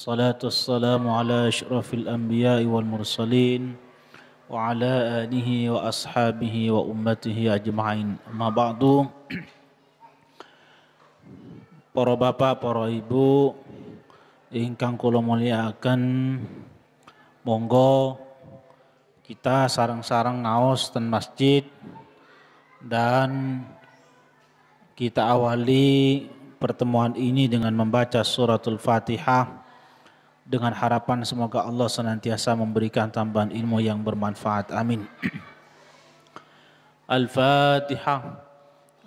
الصلاة والسلام على أشرف الأنبياء والمرسلين وعلى آله وأصحابه وأمته أجمعين. أما بعد, para bapak, para ibu ingkang kula mulyakaken, monggo kita sareng-sareng ngaos ten masjid dan kita awali pertemuan ini dengan membaca suratul Fatihah dengan harapan semoga Allah senantiasa memberikan tambahan ilmu yang bermanfaat. Amin. Al-Fatihah.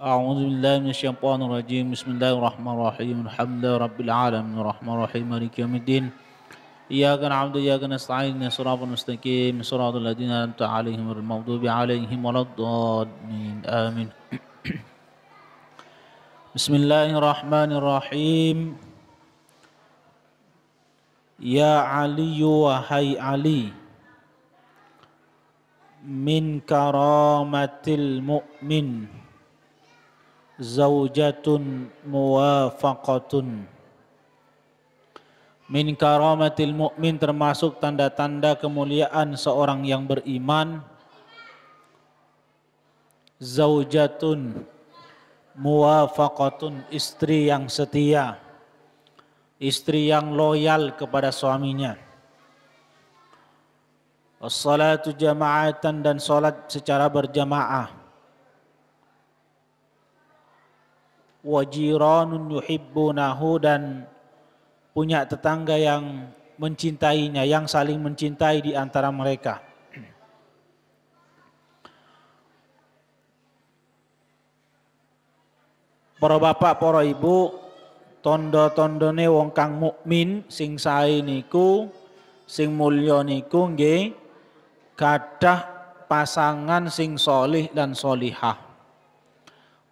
A'udzu billahi minasyaitonir rajim. Bismillahirrahmanirrahim. Alhamdulillahi rabbil alamin arrahmanir rahim maliki yaumiddin. Iyyaka na'budu wa iyyaka nasta'in. Shiratal mustaqim. Shiratal ladzina an'amta 'alaihim ghairil maghdubi 'alaihim waladdallin. Amin. Bismillahirrahmanirrahim. Ya Ali, wahai Ali, min karamatil mu'min zaujatun muwafaqatun. Min karamatil mu'min, termasuk tanda-tanda kemuliaan seorang yang beriman, zaujatun muwafaqatun, istri yang setia, istri yang loyal kepada suaminya. As-salatu jama'atan, dan salat secara berjamaah. Wa jiranun yuhibbunahu, dan punya tetangga yang mencintainya, yang saling mencintai di antara mereka. Para bapak, para ibu, tondo-tondone wong kang mukmin sing sae niku, sing mulya niku nggih gadah pasangan sing solih dan solihah.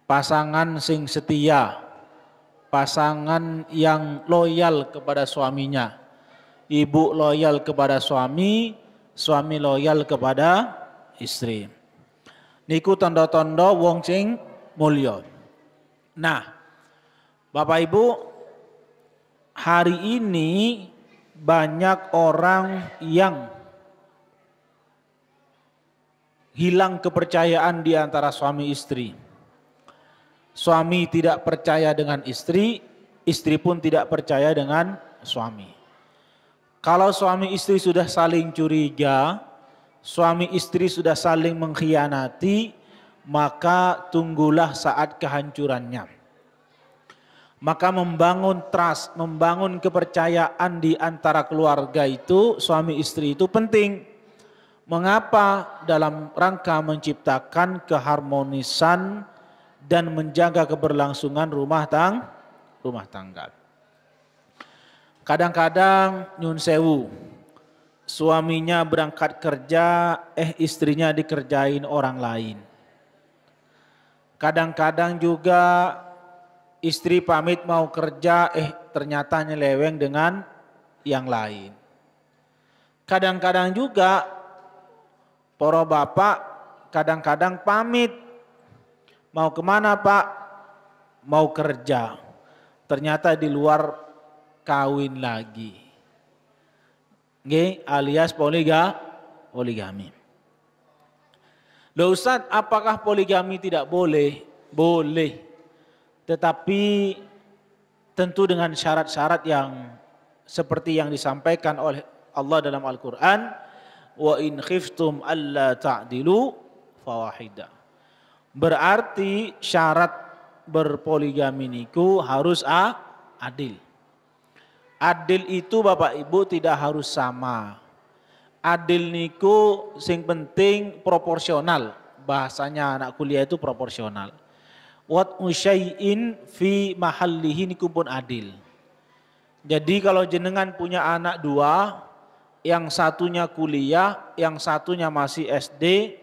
Pasangan sing setia, pasangan yang loyal kepada suaminya. Ibu loyal kepada suami, suami loyal kepada istri. Niku tondo-tondo wong sing mulya. Nah, Bapak Ibu, hari ini banyak orang yang hilang kepercayaan di antara suami istri. Suami tidak percaya dengan istri, istri pun tidak percaya dengan suami. Kalau suami istri sudah saling curiga, suami istri sudah saling mengkhianati, maka tunggulah saat kehancurannya. Maka membangun trust, membangun kepercayaan di antara keluarga itu, suami istri itu penting. Mengapa? Dalam rangka menciptakan keharmonisan dan menjaga keberlangsungan rumah tangga. Kadang-kadang nyun sewu, suaminya berangkat kerja, istrinya dikerjain orang lain. Kadang-kadang juga istri pamit mau kerja, ternyata nyeleweng dengan yang lain. Kadang-kadang juga para bapak kadang-kadang pamit. Mau kemana Pak? Mau kerja. Ternyata di luar kawin lagi. Nggih, alias poligami. Loh Ustaz, apakah poligami tidak boleh? Boleh. Tetapi tentu dengan syarat-syarat yang seperti yang disampaikan oleh Allah dalam Al-Quran. Wa in khiftum alla ta'dilu fawahidah. Berarti syarat berpoligami niku harus adil. Adil itu Bapak Ibu tidak harus sama. Adil niku sing penting proporsional. Bahasanya anak kuliah itu proporsional. Wat usyai'in fi mahallihi niku pun adil. Jadi kalau jenengan punya anak dua, yang satunya kuliah, yang satunya masih SD,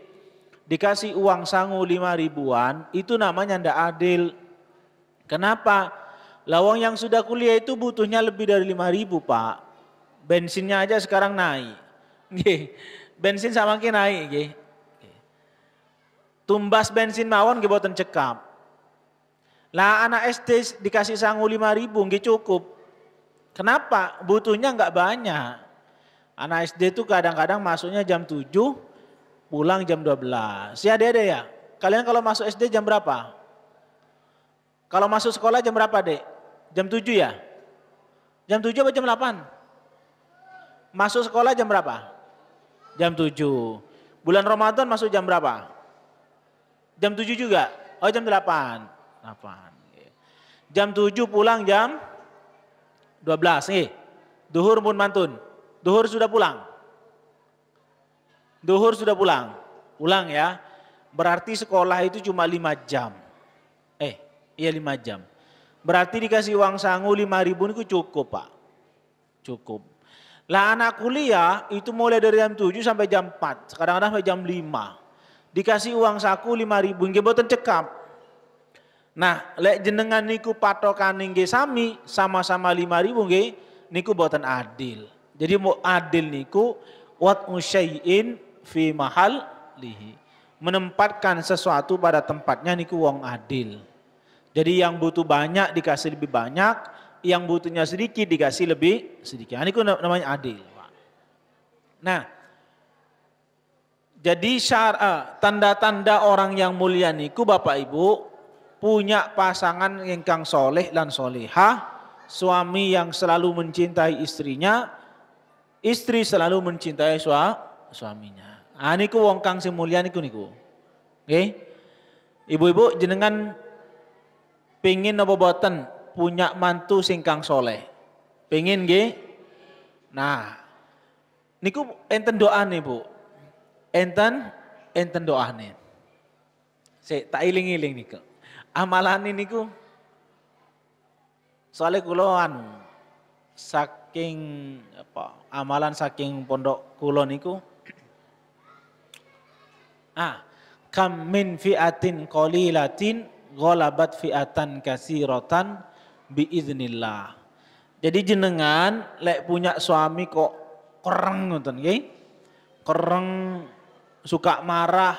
dikasih uang sangu 5 ribuan, itu namanya ndak adil. Kenapa? Lawang yang sudah kuliah itu butuhnya lebih dari 5 ribu Pak. Bensinnya aja sekarang naik. Bensin sama ki naik. Tumbas bensin mawon nggih boten cekap. Lah anak SD dikasih sangu 5 ribu nggih cukup. Kenapa? Butuhnya nggak banyak. Anak SD itu kadang-kadang masuknya jam 7, pulang jam 12. Ya Dede ya? Kalian kalau masuk SD jam berapa? Kalau masuk sekolah jam berapa, Dek? Jam 7 ya? Jam 7 atau jam 8? Masuk sekolah jam berapa? Jam 7. Bulan Ramadan masuk jam berapa? Jam 7 juga? Oh jam 8. 8. Jam 7 pulang jam 12. Nih, duhur pun mantun. Duhur sudah pulang. Duhur sudah pulang. Pulang ya. Berarti sekolah itu cuma 5 jam. Iya 5 jam. Berarti dikasih uang sangu 5.000 itu cukup Pak. Cukup. Lah anak kuliah itu mulai dari jam 7 sampai jam 4. Kadang-kadang sampai jam 5. Dikasih uang saku 5.000. Nggih boten cekap. Nah, lek jenengan niku patokan nggih sami sama-sama 5.000 nggih niku boten adil. Jadi mau adil niku wat syai'in fi mahal lihi. Menempatkan sesuatu pada tempatnya niku wong adil. Jadi yang butuh banyak dikasih lebih banyak, yang butuhnya sedikit dikasih lebih sedikit. Ini namanya adil. Nah, jadi tanda-tanda orang yang mulia niku Bapak Ibu punya pasangan ingkang soleh dan solehah, suami yang selalu mencintai istrinya, istri selalu mencintai suaminya. Niku wong kang sing mulia niku. Oke. Ibu-ibu jenengan pengin apa boten punya mantu singkang soleh? Pengin nggih? Nah, niku enten doane Bu. Enten doane. Saya tak iling-iling niku. Amalan niku soalnya kula saking amalan saking pondok kula niku kam min fi'atin qalilatin ghalabat fi'atan katsiratan biiznillah. Jadi jenengan lek punya suami kok kereng ngoten nggih. Kereng suka marah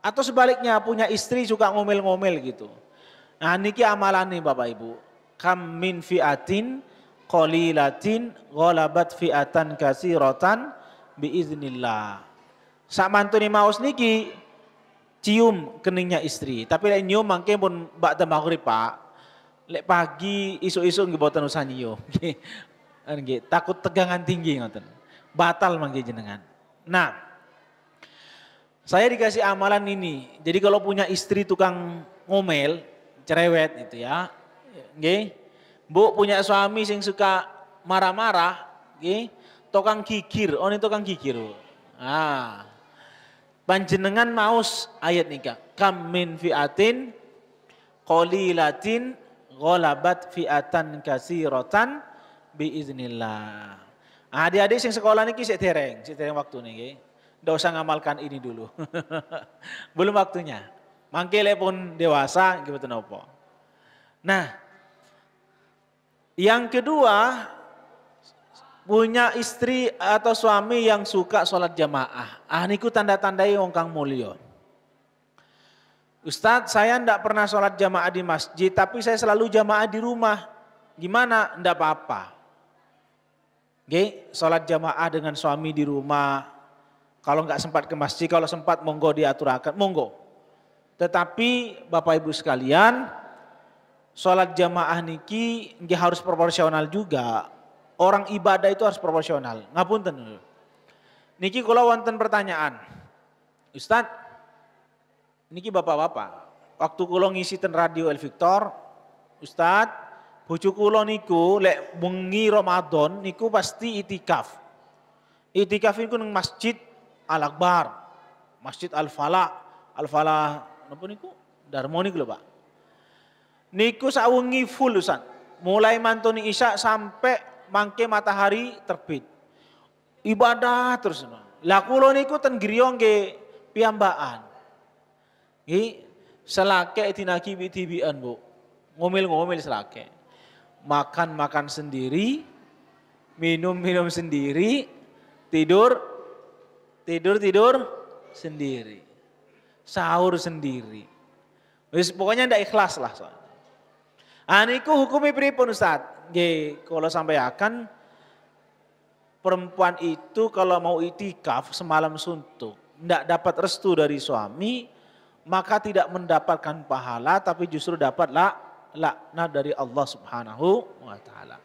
atau sebaliknya punya istri suka ngomel-ngomel gitu. Nah niki amalane Bapak Ibu. Kam min fi'atin qalilatin ghalabat fi'atan katsiratan biiznillah. Sak mantune maos niki cium keningnya istri. Tapi lek nyium mangke pun ba'da maghrib Pak. Lek pagi isu-isu nggih boten usah nyium. Nggih, takut tegangan tinggi ngoten. Batal mangke jenengan. Nah, saya dikasih amalan ini. Jadi kalau punya istri tukang ngomel, cerewet itu ya. Nggih. Bu punya suami sing suka marah-marah, nggih, tukang kikir. Oh ini tukang kikir. Panjenengan maos ayat nika. Kam min fi'atin qalilatin ghalabat fi'atan katsiratan biiznillah. Adik-adik sing sekolah niki sik dereng waktu niki. Ndak usah ngamalkan ini dulu. Belum waktunya. Mangke lek pun dewasa nggih boten apa. Nah, yang kedua punya istri atau suami yang suka sholat jamaah. Niku tanda-tandai wong kang mulya. Ustadz, saya ndak pernah sholat jamaah di masjid, tapi saya selalu jamaah di rumah. Gimana? Ndak apa-apa. Oke, sholat jamaah dengan suami di rumah. Kalau nggak sempat ke masjid, kalau sempat monggo diaturakan, monggo. Tetapi Bapak Ibu sekalian, sholat jamaah niki nggih harus proporsional juga. Orang ibadah itu harus proporsional. Ngapunten. Niki kula wonten pertanyaan. Ustadz, niki bapak-bapak, waktu kula ngisi ten radio El Victor, Ustadz, bojo kula niku lek bengi Ramadan niku pasti itikaf. Itikaf niku nang Masjid Al-Akbar, Masjid Al-Falah. Al-Falah napa niku? Darmo niku lho, Pak. Niku sawengi full Ustadz. Mulai mantuni isya sampai mangke matahari terbit. Ibadah terus. Lah kula niku ten griya nggih piyambakan. Nggih selake tinaki tibian Bu. Ngomel-ngomel selake. Makan sendiri, minum sendiri, tidur sendiri. Sahur sendiri. Wis pokoknya ndak ikhlas lah soalnya. Niku hukumi pripun Ustaz? Nggih, kalau sampai akan perempuan itu kalau mau itikaf semalam suntuk, tidak dapat restu dari suami, maka tidak mendapatkan pahala tapi justru dapat laknat dari Allah Subhanahu wa taala.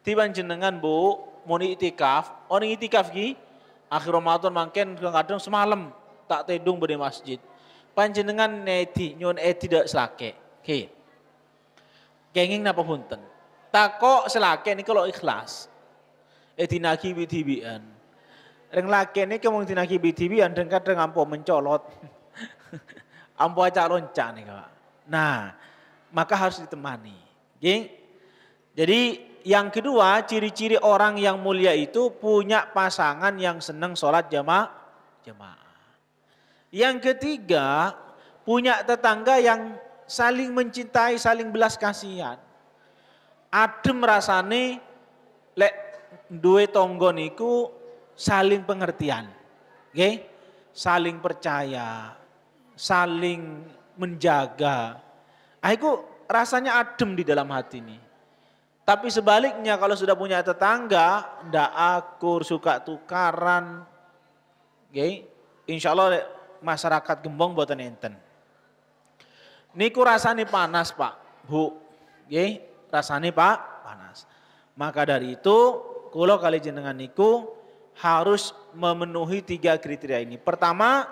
Tiban jenengan Bu, mau itikaf, orang itikaf ki akhir Ramadan mangken kadang semalam tak tedung di masjid. Panjenengan neti nyun tidak selake. Oke. Kenging napa punten? Takok selake ini kalau ikhlas. Tinaki bitibian. Reng laki ini kemung tinaki bitibian dan kadang ampo mencolot. Ampo aja loncat nih Kak. Nah, maka harus ditemani. Oke. Jadi yang kedua, ciri-ciri orang yang mulia itu punya pasangan yang senang sholat jamaah. Yang ketiga, punya tetangga yang saling mencintai, saling belas kasihan. Adem rasane lek duwe tonggo niku saling pengertian. Nggih? Saling percaya, saling menjaga. Itu rasanya adem di dalam hati ini. Tapi sebaliknya kalau sudah punya tetangga, ndak akur, suka tukaran. Nggih? Insyaallah masyarakat Gembong boten enten. Niku rasane panas, Pak, Bu. Nggih, rasane Pak panas. Maka dari itu kula kali jenengan niku harus memenuhi 3 kriteria ini. Pertama,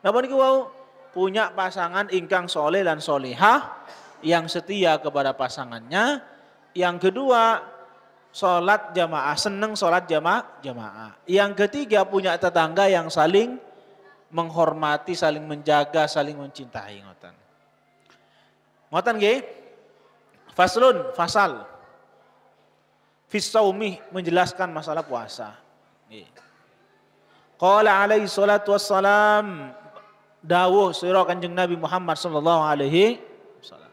napa niku wau punya pasangan ingkang soleh dan solehah yang setia kepada pasangannya. Yang kedua, sholat jamaah, seneng sholat jamaah. Yang ketiga, punya tetangga yang saling menghormati, saling menjaga, saling mencintai. Ngoten nggih? Faslun, fasal. Fisaumi menjelaskan masalah puasa. Qala alaihi salatu wassalam, dawuh sira Kanjeng Nabi Muhammad sallallahu alaihi wasallam.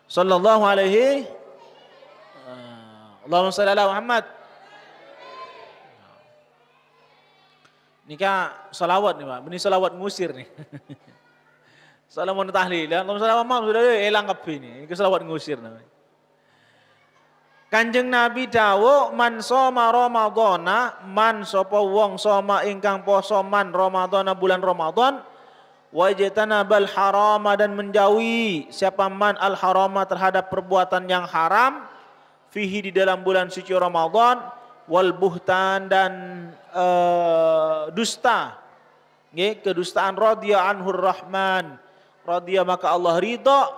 Sallallahu alaihi Allahumma shalli ala Muhammad. Nika salawat nih Pak, ini salawat ngusir nih. Salamun tahlil, Allahumma shalli ala Muhammad sudah elang kabeh ini. Ini salawat ngusir namanya. Kanjeng Nabi dawuh man soma Ramadhana, man sapa wong soma ingkang poso man Ramadhana bulan Ramadan, wajtanabal harama dan menjauhi siapa man al harama terhadap perbuatan yang haram, fihi di dalam bulan suci Ramadan, wal buhtan dan dusta. Nggih, kedustaan radhiya anhur rahman. Radhiya maka Allah ridha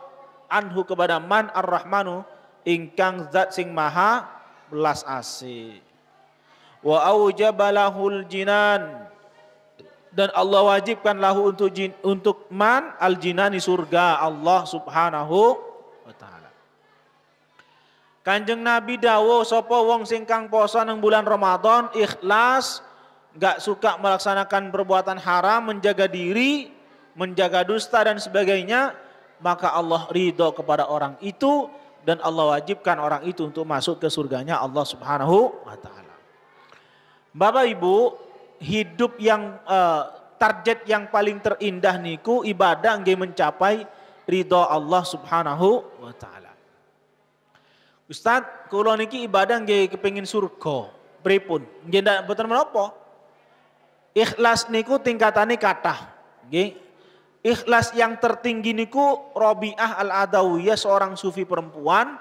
anhu kepada man ar-rahmanu ingkang zat sing maha belas asih. Wa aujabalahul jinan dan Allah wajibkan lahu untuk man al jinani surga Allah Subhanahu wa taala. Kanjeng Nabi dawuh sapa wong sing kang poso nang bulan Ramadan ikhlas, enggak suka melaksanakan perbuatan haram, menjaga diri, menjaga dusta dan sebagainya, maka Allah ridho kepada orang itu dan Allah wajibkan orang itu untuk masuk ke surganya Allah Subhanahu wa taala. Bapak Ibu, hidup yang target yang paling terindah niku ibadah nggih mencapai ridho Allah Subhanahu wa taala. Ustaz, kula niki ibadah nggih kepengin surga. Pripun? Nggih ndak boten menapa. Ikhlas niku tingkatane kathah. Nggih. Ikhlas yang tertinggi niku Rabi'ah Al-Adawiyah, seorang sufi perempuan.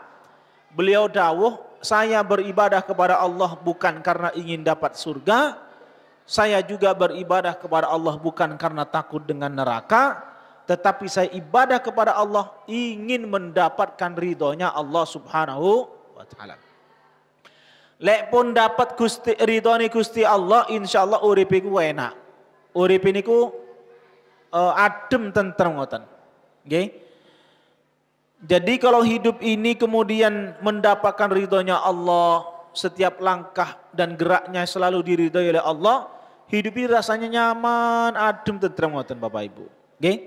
Beliau dawuh, saya beribadah kepada Allah bukan karena ingin dapat surga. Saya juga beribadah kepada Allah bukan karena takut dengan neraka. Tetapi saya ibadah kepada Allah ingin mendapatkan ridhonya Allah Subhanahu wa ta'ala. Lek pun dapat ridhoni Gusti Allah, insyaallah uripe ku enak. Uripe niku adem tentrem ngoten. Nggih. Jadi kalau hidup ini kemudian mendapatkan ridhonya Allah, setiap langkah dan geraknya selalu diridhoi oleh Allah, hidup ini rasanya nyaman, adem tentrem ngoten Bapak Ibu. Nggih.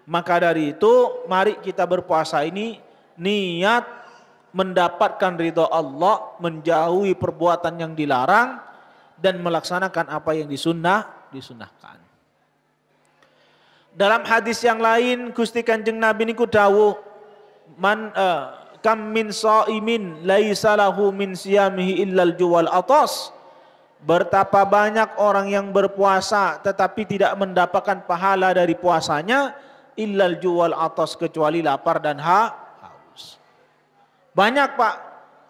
Maka dari itu mari kita berpuasa ini niat mendapatkan ridho Allah, menjauhi perbuatan yang dilarang dan melaksanakan apa yang disunahkan. Dalam hadis yang lain Gusti Kanjeng Nabi niku dawuh kam min shaimin laisa lahu min siyamihi illal juwal atas. Betapa banyak orang yang berpuasa tetapi tidak mendapatkan pahala dari puasanya illal juwal atas, kecuali lapar dan haus. Banyak Pak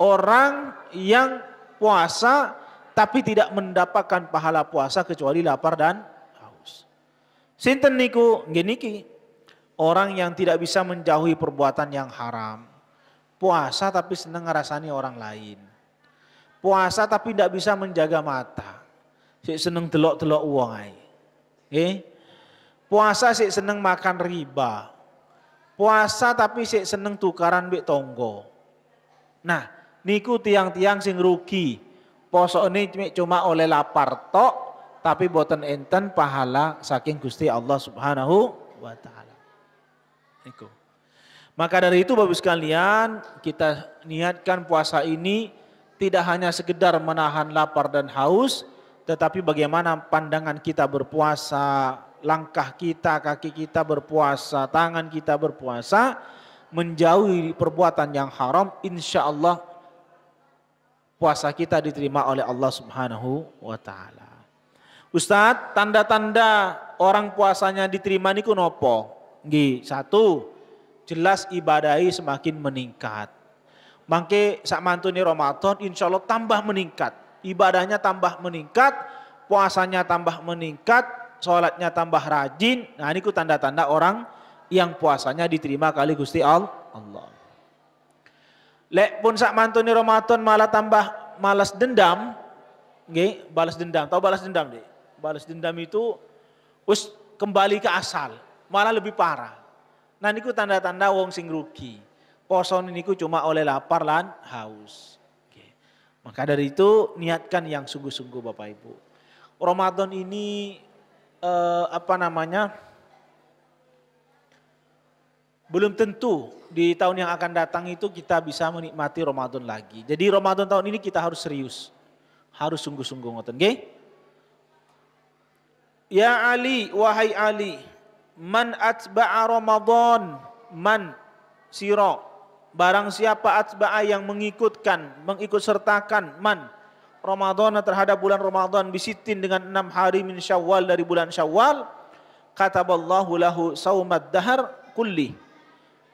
orang yang puasa tapi tidak mendapatkan pahala puasa kecuali lapar dan haus. Sinten niku? Nggih niki. Orang yang tidak bisa menjauhi perbuatan yang haram. Puasa tapi senang ngerasani orang lain. Puasa tapi tidak bisa menjaga mata. Sik seneng delok-delok uang ae. Nggih. Puasa sik seneng makan riba. Puasa tapi sik seneng tukaran mbek tonggo. Nah, niku tiang-tiang sing rugi. Poso ini cuma oleh lapar tok, tapi boten enten pahala saking Gusti Allah Subhanahu wa taala. Niku. Maka dari itu Bapak sekalian, kita niatkan puasa ini tidak hanya sekedar menahan lapar dan haus, tetapi bagaimana pandangan kita berpuasa, langkah kita, kaki kita berpuasa, tangan kita berpuasa, menjauhi perbuatan yang haram, insya Allah puasa kita diterima oleh Allah Subhanahu wa taala. Ustadz, tanda-tanda orang puasanya diterima niku nopo? Nggih, satu, jelas ibadahi semakin meningkat. Mangke sak mantune Ramadan insya Allah tambah meningkat. Ibadahnya tambah meningkat, puasanya tambah meningkat, sholatnya tambah rajin. Nah ini ku tanda-tanda orang yang puasanya diterima kali Gusti Allah. Lek pun sak mantune Ramadan malah tambah malas dendam. Nggih, balas dendam. Tahu balas dendam, Dek? Balas dendam itu wis kembali ke asal, malah lebih parah. Nah niku tanda-tanda wong sing rugi. Poso niku cuma oleh lapar lan haus. Oke. Maka dari itu niatkan yang sungguh-sungguh Bapak Ibu. Ramadan ini belum tentu di tahun yang akan datang itu kita bisa menikmati Ramadan lagi. Jadi Ramadan tahun ini kita harus serius. Harus sungguh-sungguh ngoten nggih. Ya Ali, wahai Ali, man atba'a Ramadan, man siro. Barang siapa atba'a yang mengikut sertakan man Ramadan terhadap bulan Ramadan bisitin dengan 6 hari min Syawal dari bulan Syawal, kataballahu lahu saumad dahar kulli.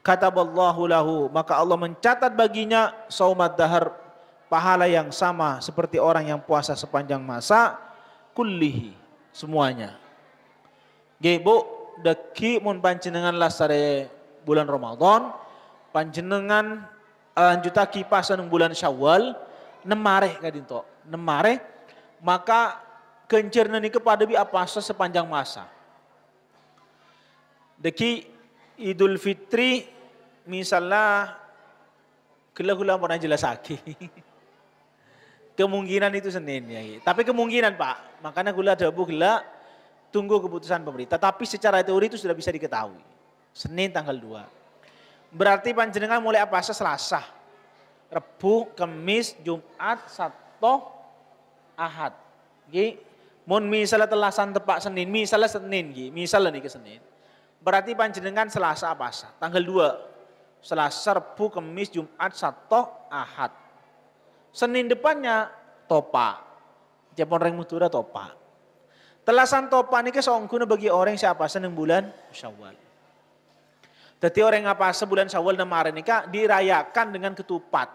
Kataballahu lahu, maka Allah mencatat baginya saumad dahar, pahala yang sama seperti orang yang puasa sepanjang masa, kullihi, semuanya. Nggih Bu, deki mun panjenengan lasare bulan Ramadan, panjenengan lanjutaki pas nang bulan Syawal, nemareh kadinto, nemareh, maka kencerna niki pada bi apasa sepanjang masa. Deki Idul Fitri misalnya gula-gula pernah jelasake. Kemungkinan itu Senin ya. Tapi kemungkinan Pak, makanya gula dabu gula tunggu keputusan pemerintah. Tapi secara teori itu sudah bisa diketahui. Senin tanggal 2. Berarti panjenengan mulai apa? Selasa, Rebu, Kamis, Jumat, Sabtu, Ahad. Nggih. Mun misalnya telasan tepak Senin, misalnya Senin nggih, misalnya niki Senin. Berarti panjenengan Selasa apa? Tanggal 2. Selasa, Rebu, Kamis, Jumat, Sabtu, Ahad. Senin depannya topa. Japon reng mutura topa. Telasan topa niki saungguna bagi orang siapa seneng bulan Syawal. Jadi orang yang apa sebulan Syawal kemarin nikah dirayakan dengan ketupat.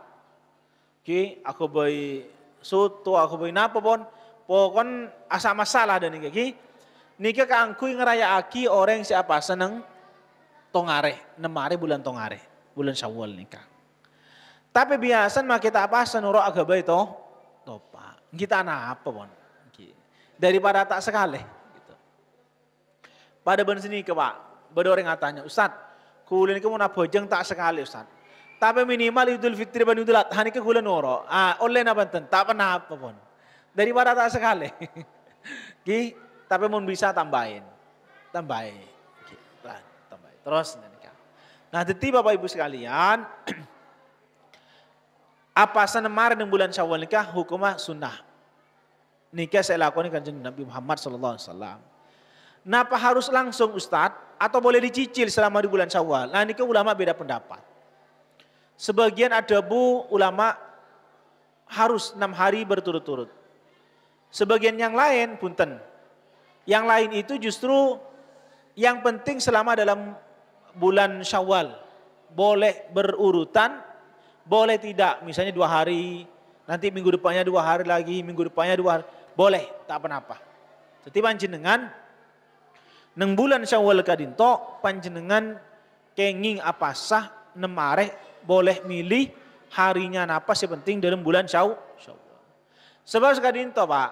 Ki, aku boy soto, aku boy napa pon, pokon asa masalah dan nikah ki. Nikah kaangkui ngerayaaki orang siapa seneng tongare, nemare bulan tongare, bulan Syawal nikah. Tapi biasa mah kita apa senuro agak baik toh, topa. Kita apa pon? Daripada tak sekali. Gitu. Pada ben sini ke Pak, beda orang ngatanya, Ustad. Kulen itu mau nabojeng tak sekali Ustaz. Tapi minimal Idul Fitri dan Idul Adha ini kulen noro. Oleh nabanten tak pernah apa pun. Daripada tak sekali. Ki, tapi mau bisa tambahin. Tambahin. Tambahin. Terus nikah. Nah, jadi Bapak Ibu sekalian, apa senemar di bulan Syawal nikah hukumnya sunnah. Nikah saya lakukan kanjeng Nabi Muhammad SAW. Napa harus langsung Ustadz atau boleh dicicil selama di bulan Syawal? Nah ini ulama beda pendapat. Sebagian ada bu ulama harus 6 hari berturut-turut. Sebagian yang lain punten. Yang lain itu justru yang penting selama dalam bulan Syawal. Boleh berurutan, boleh tidak. Misalnya 2 hari, nanti minggu depannya 2 hari lagi, minggu depannya 2 hari. Boleh, tak apa-apa. Jadi panjenengan neng bulan Syawal kadinto panjenengan kenging apa sah 6 Maret boleh milih harinya napa sih penting dalam bulan Syawal. Sebab kadinto Pak,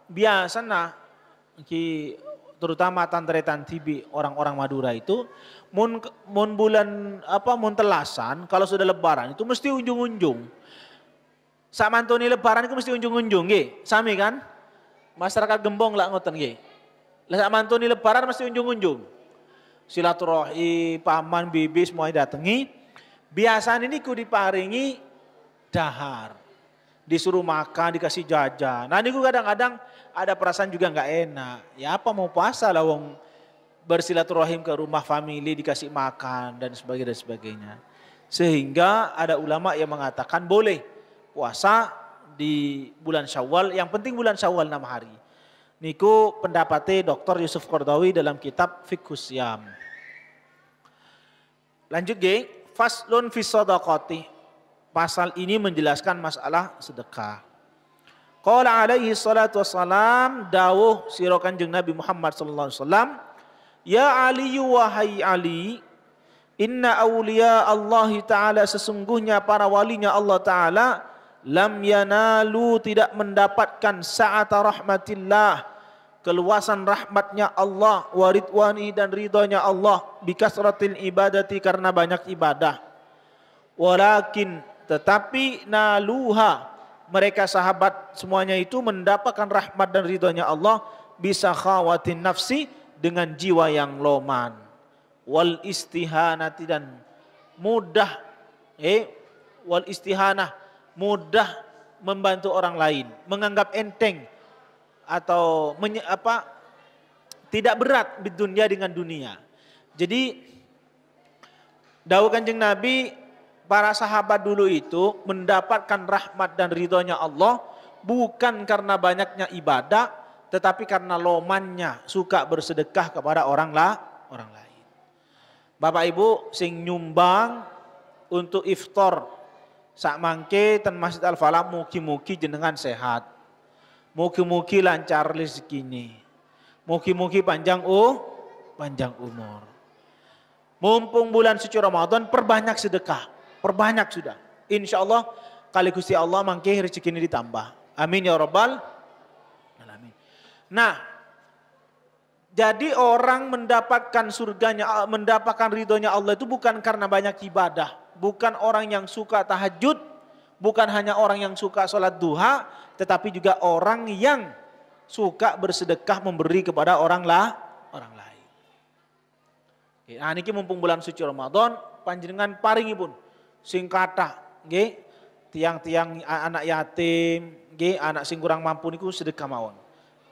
biasanya terutama tantretan tibi orang-orang Madura itu mun bulan mun telasan kalau sudah lebaran itu mesti unjung-unjung. Sak mantuni lebaran itu mesti unjung-unjung nggih. Sami kan? Masyarakat Gembong lah ngoten nggih. Lah sak mantuni lebaran mesti unjung-unjung. Silaturahmi, paman, bibi semuanya datangi. Biasanya ini ku diparingi dahar. Disuruh makan, dikasih jajan. Nah ini kadang-kadang ada perasaan juga nggak enak. Ya apa mau puasa lah wong bersilaturahim ke rumah family dikasih makan dan sebagainya dan sebagainya. Sehingga ada ulama yang mengatakan boleh puasa di bulan Syawal. Yang penting bulan Syawal 6 hari. Niku pendapatnya Dr. Yusuf Qardawi dalam kitab Fiqhus Syam. Lanjut ge, faslun fi shadaqati. Pasal ini menjelaskan masalah sedekah. Qala alaihi salatu wassalam dawuh sira Kanjeng Nabi Muhammad sallallahu alaihi wasallam, ya Ali wahai Ali, inna awliya Allah taala sesungguhnya para walinya Allah taala lam yanalu tidak mendapatkan sa'ata rahmatillah keluasan rahmatnya Allah wa ridwani dan ridhonya Allah bikasratil ibadati karena banyak ibadah. Walakin tetapi naluha mereka sahabat semuanya itu mendapatkan rahmat dan ridhonya Allah bisa khawatin nafsi dengan jiwa yang loman wal istihanati dan mudah wal istihanah mudah membantu orang lain menganggap enteng atau tidak berat di dunia dengan dunia. Jadi dawuh Kanjeng Nabi para sahabat dulu itu mendapatkan rahmat dan ridhonya Allah bukan karena banyaknya ibadah, tetapi karena lomannya suka bersedekah kepada orang lain. Bapak Ibu sing nyumbang untuk iftar sak mangke ten Masjid Al Falah mugi-mugi jenengan sehat. Mugi-mugi lancar rezekine. Mugi-mugi panjang umur. Mumpung bulan suci Ramadan perbanyak sedekah. Perbanyak sudah. Insya Allah kali Gusti Allah mangke rezeki ini ditambah. Amin ya rabbal alamin. Nah, jadi orang mendapatkan surganya, mendapatkan ridhonya Allah itu bukan karena banyak ibadah, bukan orang yang suka tahajud, bukan hanya orang yang suka sholat duha, tetapi juga orang yang suka bersedekah memberi kepada orang lain. Nah, niki mumpung bulan suci Ramadan, panjenengan paringipun sing kathah nggih tiang-tiang anak yatim nggih anak sing kurang mampu niku sedekah mawon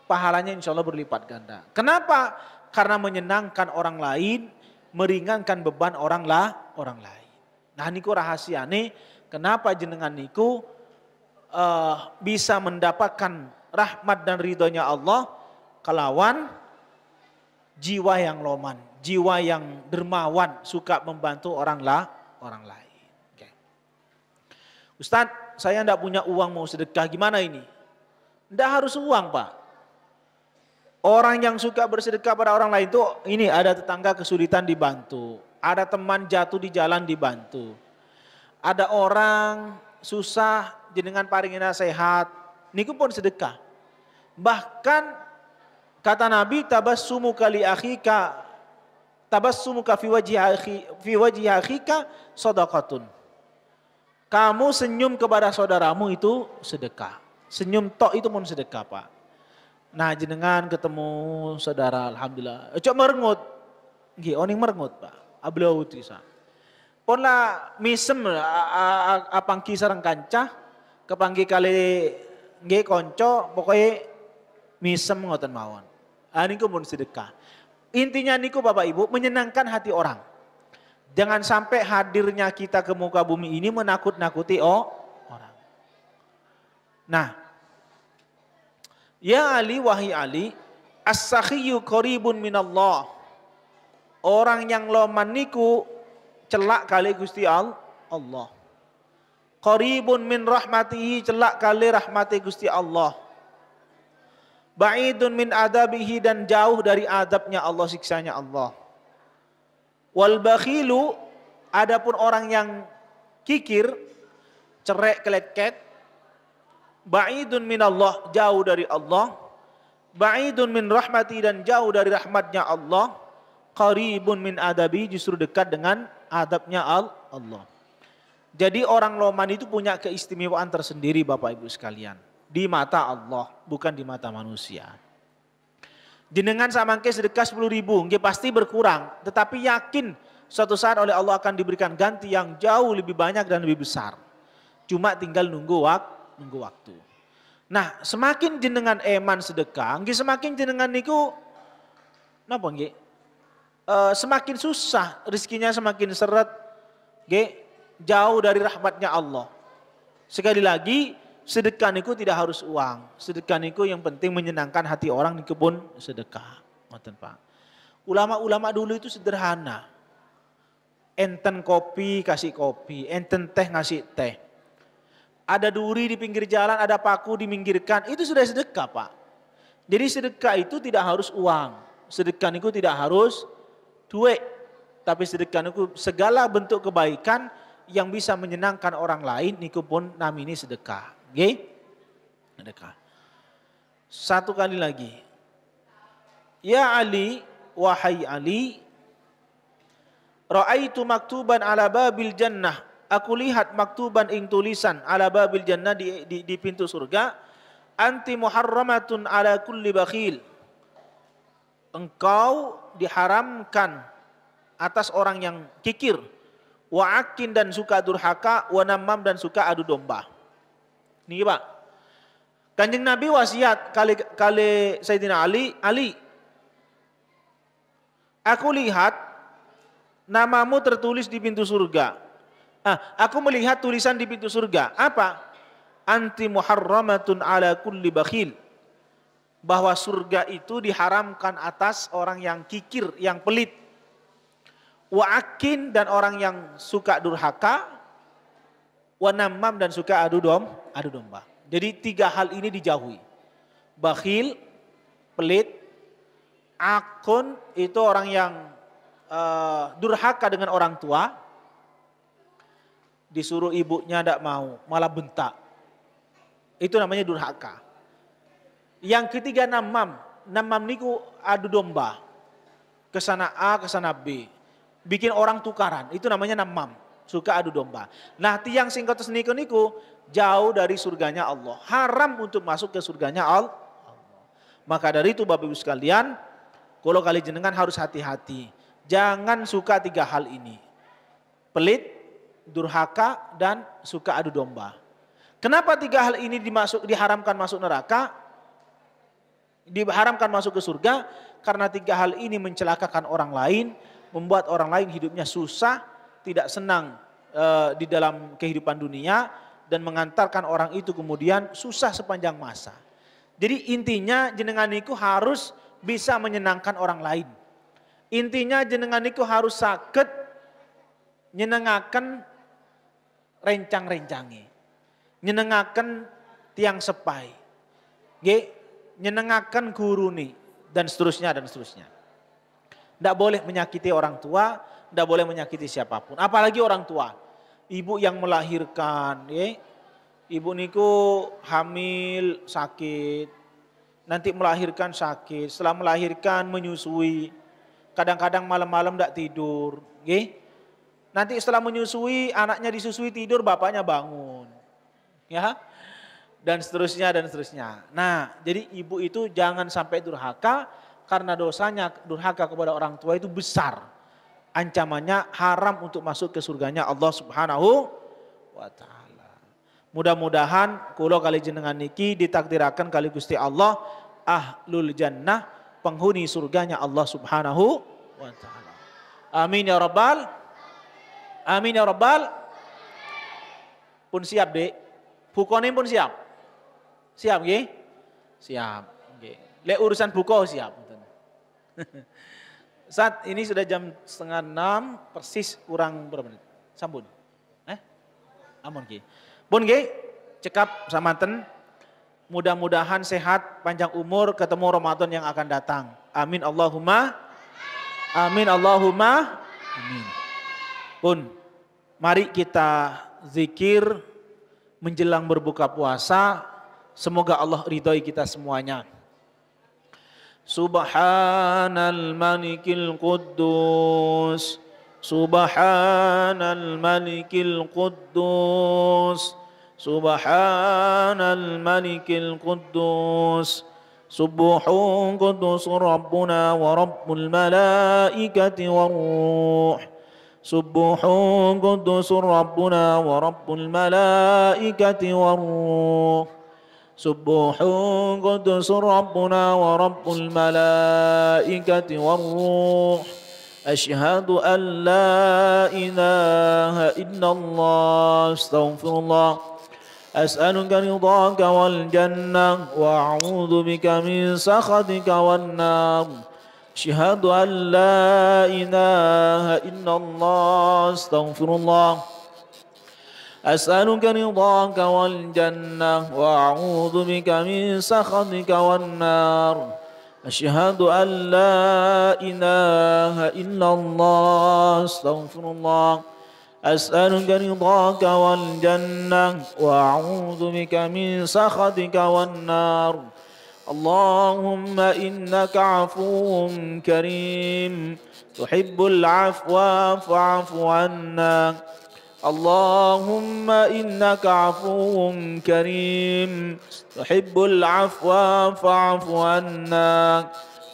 pahalanya insyaallah berlipat ganda. Kenapa? Karena menyenangkan orang lain, meringankan beban orang lain. Nah niku rahasiane kenapa jenengan niku bisa mendapatkan rahmat dan ridhonya Allah kelawan jiwa yang loman, jiwa yang dermawan, suka membantu orang lain. Ustadz, saya tidak punya uang mau sedekah, gimana ini? Tidak harus uang Pak. Orang yang suka bersedekah pada orang lain itu, ini ada tetangga kesulitan dibantu. Ada teman jatuh di jalan dibantu. Ada orang susah jenengan paringin nasihat, niku pun sedekah. Bahkan kata Nabi tabassumuka li akhika tabassumuka fi wajhi akhika shadaqatun. Kamu senyum kepada saudaramu itu sedekah. Senyum tok itu pun sedekah Pak. Nah jenengan ketemu saudara alhamdulillah. Cok merengut. Nggih, oning merengut Pak. Ablau tisa. Pon lah misem apangki sareng kancah kepanggi kali nggih konco pokoknya misem ngoten mawon. Ah niku pun sedekah. Intinya niku Bapak Ibu menyenangkan hati orang. Jangan sampai hadirnya kita ke muka bumi ini menakut-nakuti orang. Nah, ya Ali, wahai Ali, as-sakhiyyu qaribun minallah. Orang yang loman niku celak kali Gusti Allah. Qaribun min rahmatihi, celak kali rahmati Gusti Allah. Ba'idun min adabihi, dan jauh dari adabnya Allah, siksanya Allah. Wal bakhilu, adapun orang yang kikir, cerek keleket, ba'idun min Allah, jauh dari Allah. Ba'idun min rahmati, dan jauh dari rahmatnya Allah. Qaribun min adabi, justru dekat dengan adabnya Allah. Jadi orang loman itu punya keistimewaan tersendiri Bapak Ibu sekalian. Di mata Allah, bukan di mata manusia. Jenengan samangke sedekah 10.000, nggih pasti berkurang. Tetapi yakin suatu saat oleh Allah akan diberikan ganti yang jauh lebih banyak dan lebih besar. Cuma tinggal nunggu waktu. Nah, semakin jenengan eman sedekah, nggih semakin jenengan niku napa nggih? Semakin susah, rezekinya semakin seret, nggih, jauh dari rahmatnya Allah. Sekali lagi, sedekah niku tidak harus uang. Sedekah niku yang penting menyenangkan hati orang niku pun sedekah. Ngoten Pak. Ulama-ulama dulu itu sederhana. Enten kopi kasih kopi, enten teh ngasih teh. Ada duri di pinggir jalan, ada paku diminggirkan, itu sudah sedekah Pak. Jadi sedekah itu tidak harus uang. Sedekah niku tidak harus duit. Tapi sedekah niku segala bentuk kebaikan yang bisa menyenangkan orang lain niku pun namini sedekah. Nggih? Sedekah. Satu kali lagi. Ya Ali, wahai Ali, ra'aitu maktuban ala babil jannah. Aku lihat maktuban ing tulisan ala babil jannah di pintu surga. Anti muharramatun ala kulli bakhil. Engkau diharamkan atas orang yang kikir, wa'akin dan suka durhaka, wa namam dan suka adu domba. Nih Pak, Kanjeng Nabi wasiat kali Sayyidina Ali, aku lihat namamu tertulis di pintu surga. Aku melihat tulisan di pintu surga. Apa? Anti muharramatun ala kulli bakhil. Bahwa surga itu diharamkan atas orang yang kikir, yang pelit. Wa'akin dan orang yang suka durhaka. Wa namam dan suka adu domba. Jadi 3 hal ini dijauhi. Bakhil, pelit, akun itu orang yang durhaka dengan orang tua. Disuruh ibunya tidak mau, malah bentak. Itu namanya durhaka. Yang ketiga namam. Namam niku adu domba. Kesana A, kesana B. Bikin orang tukaran, itu namanya namam. Suka adu domba. Nah tiang singkotos niku jauh dari surganya Allah. Haram untuk masuk ke surganya Allah. Maka dari itu Bapak Ibu sekalian, kalau kali jenengan harus hati-hati. Jangan suka 3 hal ini. Pelit, durhaka, dan suka adu domba. Kenapa 3 hal ini diharamkan masuk neraka? Diharamkan masuk ke surga? Karena 3 hal ini mencelakakan orang lain, membuat orang lain hidupnya susah, tidak senang di dalam kehidupan dunia, dan mengantarkan orang itu kemudian susah sepanjang masa. Jadi intinya jenengan niku harus bisa menyenangkan orang lain. Intinya jenengan niku harus saged nyenengaken rencang-rencange. Nyenengaken tiang sepai. Nggih, nyenengaken gurune dan seterusnya dan seterusnya. Tidak boleh menyakiti orang tua, tidak boleh menyakiti siapapun. Apalagi orang tua. Ibu yang melahirkan, ibu niku hamil, sakit, nanti melahirkan sakit, setelah melahirkan menyusui, kadang-kadang malam-malam tidak tidur, nanti setelah menyusui anaknya disusui tidur, bapaknya bangun, ya, dan seterusnya dan seterusnya. Nah, jadi ibu itu jangan sampai durhaka. Karena dosanya durhaka kepada orang tua itu besar. Ancamannya haram untuk masuk ke surganya Allah Subhanahu wa ta'ala. Mudah-mudahan kula kali jenengan niki ditakdirakan kali Gusti Allah ahlul jannah, penghuni surganya Allah Subhanahu wa ta'ala. Amin ya rabbal Amin ya rabbal. Pun siap, Dek. Bukone pun siap. Siap nggih? Siap. Nggih. Lek urusan buka siap. Saat ini sudah jam 5:30 persis kurang berapa menit? Sampun. Amun nggih. Pun nggih, cekap samanten. Mudah-mudahan sehat, panjang umur, ketemu Ramadan yang akan datang. Amin Allahumma. Amin Allahumma. Amin. Pun, mari kita zikir menjelang berbuka puasa. Semoga Allah ridhoi kita semuanya. Subhanal malikil quddus. Subhanal malikil quddus. Subhanal malikil quddus. Subuhun quddus Rabbuna wa Rabbul malaikati war-ruh. Subuhun quddus Rabbuna wa Rabbul malaikati war-ruh. Subuhun quddus Rabbuna wa Rabbul malaikati war-ruh. Asyhadu an la ilaha illallah. Astaghfirullah. أسألك رضاك والجنة وأعوذ بك من سخطك والنار أشهد أن لا إله إلا الله أستغفر الله أسألك رضاك والجنة وأعوذ بك من سخطك والنار أشهد أن لا إله إلا الله أستغفر الله أسألك رضاك والجنة وأعوذ بك من سخطك والنار اللهم إنك عفو كريم تحب العفو فاعف عنا اللهم إنك عفو كريم تحب العفو فاعف عنا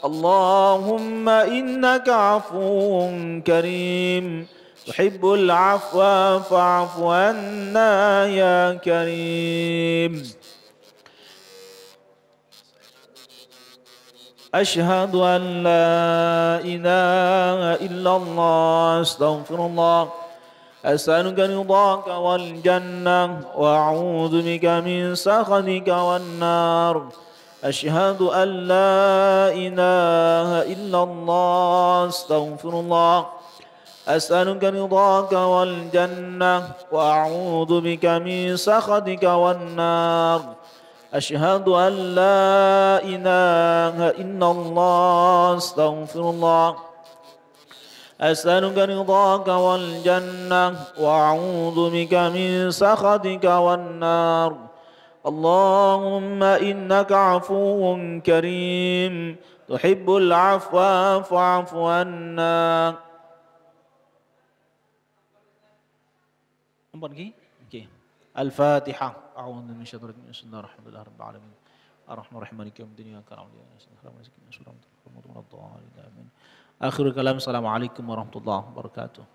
اللهم إنك عفو كريم تحب العفو فاعف عنا يا كريم أشهد أن لا إله إلا الله أستغفر الله أسألك رضاك والجنة وأعوذ بك من سخطك والنار أشهد أن لا إله إلا الله أستغفر الله أسألك رضاك والجنة وأعوذ بك من سخطك والنار أشهد أن لا إله إلا الله أستغفر الله أسألك رضاك والجنة وأعوذ بك من سخطك والنار اللهم إنك عفو كريم تحب العفو فاعف عنا Okay. Al-Fatihah. A'udzu billahi minasyaitonir rajim. Bismillahirrahmanirrahim. Rabbil alamin. Ar-Rahmanir Rahim. Maliki yaumiddin. Iyyaka na'budu wa iyyaka nasta'in. Ihdinas siratal mustaqim. Akhirul kalam. Assalamualaikum warahmatullahi wabarakatuh.